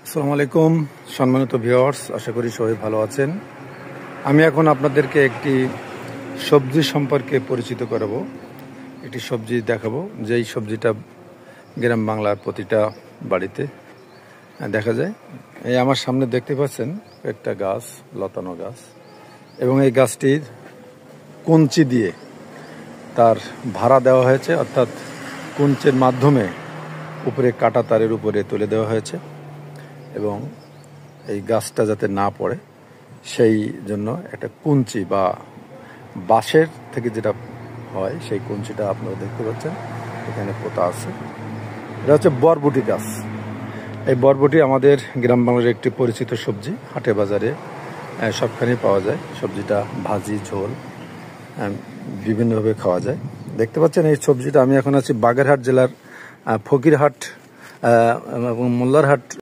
আসসালামু আলাইকুম সম্মানিত ভিউয়ার্স, আশা করি সবাই ভালো আছেন। আমি এখন আপনাদেরকে একটি সবজি সম্পর্কে পরিচিত করাবো। একটি সবজি দেখাবো, যেই সবজিটা গ্রাম বাংলার প্রতিটা বাড়িতে দেখা যায়। এই আমার সামনে দেখতে পাচ্ছেন একটা গাছ, লতানো গাছ, এবং এই গাছটির কঞ্চি দিয়ে তার ভাড়া দেওয়া হয়েছে, অর্থাৎ কঞ্চের মাধ্যমে উপরে কাটা তারের উপরে তুলে দেওয়া হয়েছে এবং এই গাছটা যাতে না পড়ে সেই জন্য একটা কুঞ্চি বা বাঁশের থেকে যেটা হয় সেই কুঞ্চিটা আপনারা দেখতে পাচ্ছেন এখানে পোতা আছে। এটা হচ্ছে বরবটি গাছ। এই বরবটি আমাদের গ্রাম বাংলার একটি পরিচিত সবজি, হাটে বাজারে সবখানেই পাওয়া যায়। সবজিটা ভাজি, ঝোল বিভিন্নভাবে খাওয়া যায়। দেখতে পাচ্ছেন এই সবজিটা। আমি এখন আছি বাগেরহাট জেলার ফকিরহাট এবং মোল্লারহাট